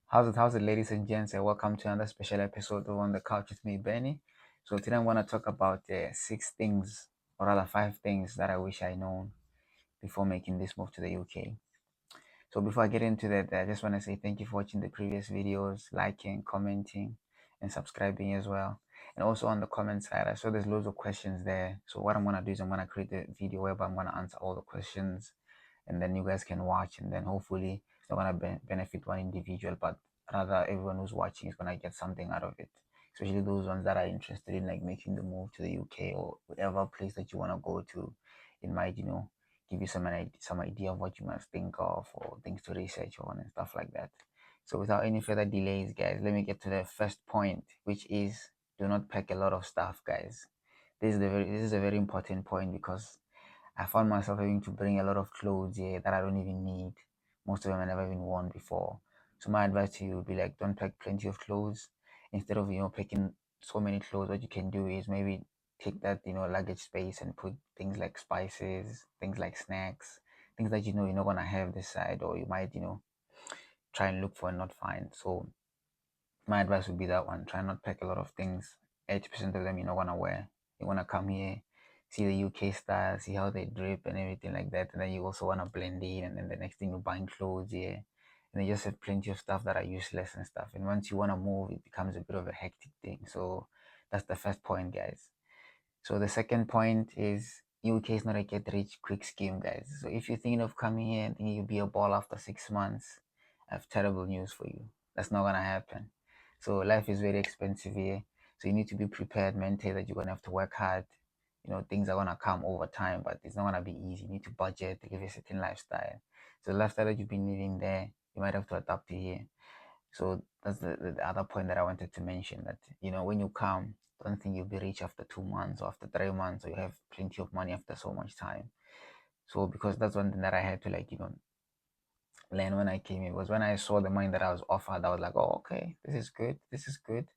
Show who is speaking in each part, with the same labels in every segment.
Speaker 1: How's it, ladies and gents, and welcome to another special episode of On the Couch with me, Benny. So today I'm going to talk about six things, or rather five things that I wish I known before making this move to the UK. So before I get into that, I just want to say thank you for watching the previous videos, liking, commenting, and subscribing as well. And also on the comment side, I saw there's loads of questions there. So what I'm going to do is I'm going to create a video where I'm going to answer all the questions, and then you guys can watch, and then hopefully it's not going to benefit one individual, but rather everyone who's watching is going to get something out of it, especially those ones that are interested in like making the move to the UK or whatever place that you want to go to. It might give you some idea of what you must think of or things to research on and stuff like that. So without any further delays, guys, let me get to the first point, which is do not pack a lot of stuff, guys. This is a very important point because I found myself having to bring a lot of clothes here that I don't even need. Most of them I never even worn before. So my advice to you would be like, don't pack plenty of clothes. Instead of packing so many clothes, what you can do is maybe take that luggage space and put things like spices, things like snacks, things that you're not gonna have this side, or you might try and look for and not find. So my advice would be that one. Try not pack a lot of things. 80% of them you're not gonna wear. You wanna come here, see the UK style, see how they drip and everything like that. And then you also wanna blend in, and then the next thing you're buying clothes here. And they just have plenty of stuff that are useless and stuff. And once you wanna move, it becomes a bit of a hectic thing. So that's the first point, guys. So the second point is UK is not a get rich quick scheme, guys. So if you're thinking of coming here and thinking you'll be a ball after 6 months, I have terrible news for you. That's not gonna happen. So life is very expensive here. So you need to be prepared mentally that you're gonna have to work hard. Things are gonna come over time, but it's not gonna be easy. You need to budget to live a certain lifestyle. So the lifestyle that you've been living there, you might have to adapt to here. So that's the other point that I wanted to mention, that when you come, don't think you'll be rich after 2 months or after 3 months, or you have plenty of money after so much time. So because that's one thing that I had to learn when I came here, was when I saw the money that I was offered, I was like, oh, okay, this is good.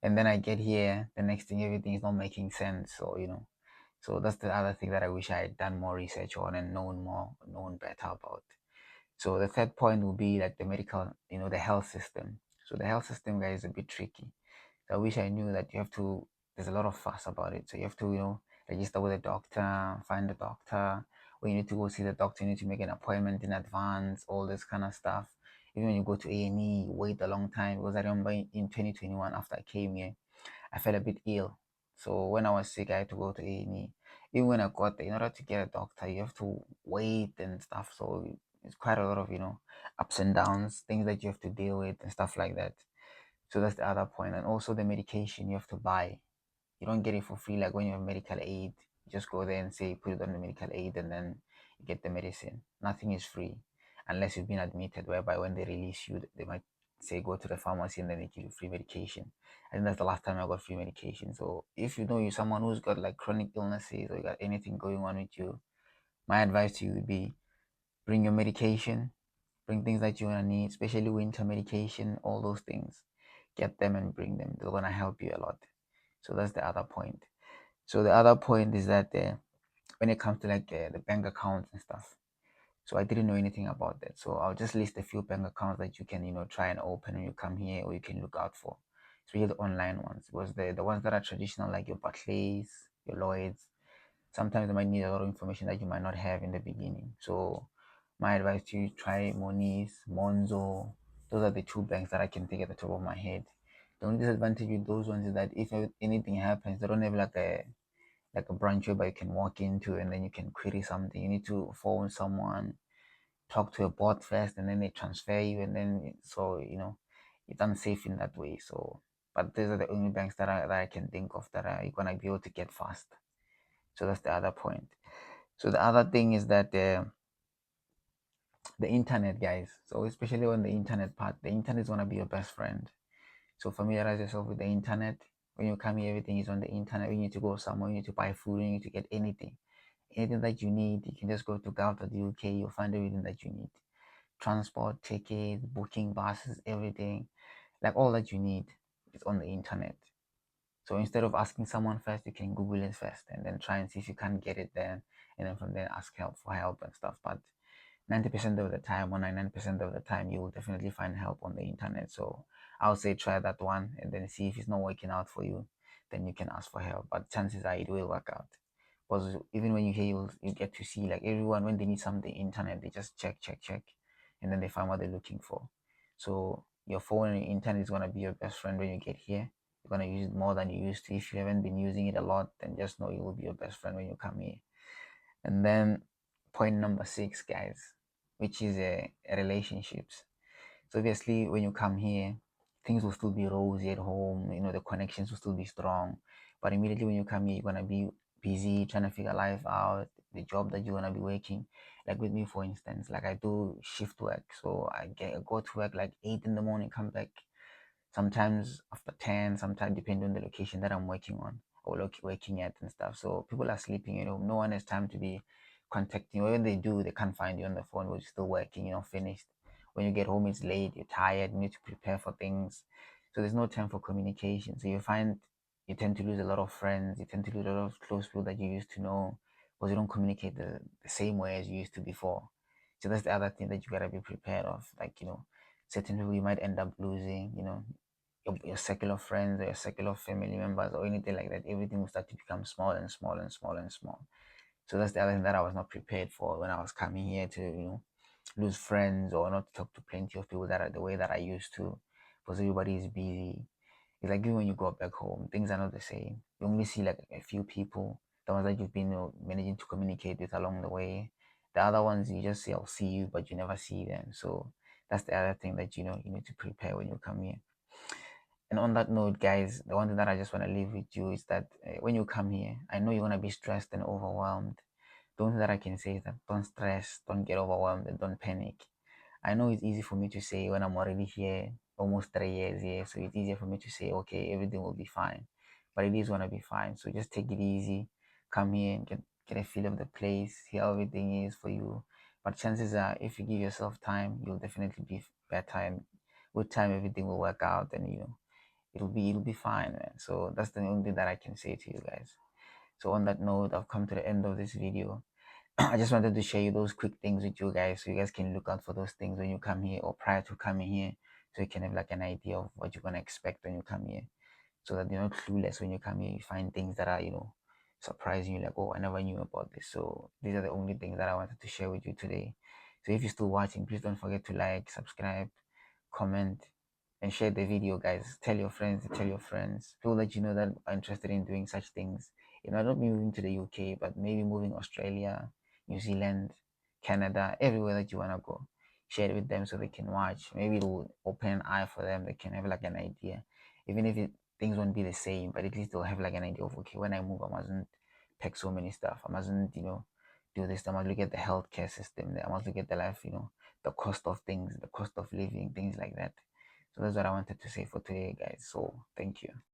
Speaker 1: And then I get here, the next thing, everything is not making sense. So that's the other thing that I wish I had done more research on and known better about. So the third point will be like the medical, the health system. So the health system, guys, is a bit tricky. So I wish I knew that there's a lot of fuss about it. So you have to, register with a doctor, find a doctor. When you need to go see the doctor, you need to make an appointment in advance, all this kind of stuff. Even when you go to A&E, you wait a long time. Because I remember in 2021, after I came here, I felt a bit ill. So when I was sick, I had to go to A&E. Even when I got there, in order to get a doctor, you have to wait and stuff. So it's quite a lot of, ups and downs, things that you have to deal with and stuff like that. So that's the other point. And also the medication you have to buy. You don't get it for free like when you have medical aid. You just go there and say put it on the medical aid, and then you get the medicine. Nothing is free unless you've been admitted, whereby when they release you, they might say go to the pharmacy and then they give you free medication. I think that's the last time I got free medication. So if you know you're someone who's got like chronic illnesses or you got anything going on with you, my advice to you would be bring your medication, bring things that you're gonna need, especially winter medication, all those things. Get them and bring them. They're gonna help you a lot. So that's the other point. So the other point is that when it comes to the bank accounts and stuff, so I didn't know anything about that. So I'll just list a few bank accounts that you can try and open when you come here, or you can look out for. Especially the online ones, because the ones that are traditional, like your Barclays, your Lloyds, sometimes they might need a lot of information that you might not have in the beginning. So my advice to you, try Moniz, Monzo. Those are the two banks that I can think at the top of my head. The only disadvantage with those ones is that if anything happens, they don't have like a branch where you can walk into and then you can query something. You need to phone someone, talk to a bot first, and then they transfer you, and then so it's unsafe in that way. So, but these are the only banks that I can think of that are you're gonna be able to get fast. So that's the other point. So the other thing is that the internet, guys. So especially on the internet part, the internet is gonna be your best friend. So familiarize yourself with the internet. When you come here, everything is on the internet. When you need to go somewhere, you need to buy food, you need to get anything that you need, you can just go to gov.uk, you'll find everything that you need. Transport, tickets, booking buses, everything, like all that you need is on the internet. So instead of asking someone first, you can Google it first and then try and see if you can get it there, and then from there ask help for help and stuff. But 90% of the time or 99% of the time you will definitely find help on the internet. So I would say try that one and then see if it's not working out for you, then you can ask for help. But chances are it will work out. Because even when you hear, you get to see like everyone when they need something internet, they just check, and then they find what they're looking for. So your phone and internet is gonna be your best friend when you get here. You're gonna use it more than you used to. If you haven't been using it a lot, then just know it will be your best friend when you come here. And then point number six, guys, which is relationships. So obviously, when you come here, things will still be rosy at home. You know, the connections will still be strong. But immediately when you come here, you're gonna be busy trying to figure life out, the job that you're gonna be working. Like with me, for instance, like I do shift work, so I go to work like 8 in the morning, come back sometimes after 10, sometimes depending on the location that I'm working on or working at and stuff. So people are sleeping, no one has time to be contacting. When they do, they can't find you on the phone, but you're still working, finished. When you get home, it's late, you're tired, you need to prepare for things. So there's no time for communication. So you find you tend to lose a lot of friends, you tend to lose a lot of close people that you used to know because you don't communicate the same way as you used to before. So that's the other thing that you gotta be prepared of. Like, certain people you might end up losing, your secular friends or your secular family members or anything like that, everything will start to become small and small and small and small. So that's the other thing that I was not prepared for when I was coming here to, lose friends or not talk to plenty of people that are the way that I used to because everybody is busy. It's like even when you go back home, things are not the same. You only see like a few people, the ones that you've been managing to communicate with along the way. The other ones you just say, I'll see you, but you never see them. So that's the other thing that you need to prepare when you come here. And on that note, guys, the one thing that I just want to leave with you is that when you come here, I know you're going to be stressed and overwhelmed. The only thing that I can say is that don't stress, don't get overwhelmed, and don't panic. I know it's easy for me to say when I'm already here, almost 3 years here, so it's easier for me to say, okay, everything will be fine. But it is going to be fine. So just take it easy, come here and get a feel of the place, see how everything is for you. But chances are, if you give yourself time, you'll definitely be better. And with time, everything will work out and, it'll be fine, man. So that's the only thing that I can say to you guys. So on that note, I've come to the end of this video. I just wanted to share you those quick things with you guys so you guys can look out for those things when you come here or prior to coming here, so you can have like an idea of what you're gonna expect when you come here, so that you're not clueless when you come here. You find things that are surprising you, like, oh, I never knew about this. So these are the only things that I wanted to share with you today. So if you're still watching, please don't forget to like, subscribe, comment, and share the video, guys. Tell your friends, people that you know that are interested in doing such things. Not moving to the UK, but maybe moving Australia, New Zealand, Canada, everywhere that you wanna go. Share it with them so they can watch. Maybe it will open an eye for them. They can have like an idea, even if things won't be the same, but at least they'll have like an idea of, okay, when I move, I mustn't pack so many stuff. I mustn't, do this. I must look at the healthcare system. I must look at the life, the cost of things, the cost of living, things like that. So that's what I wanted to say for today, guys. So thank you.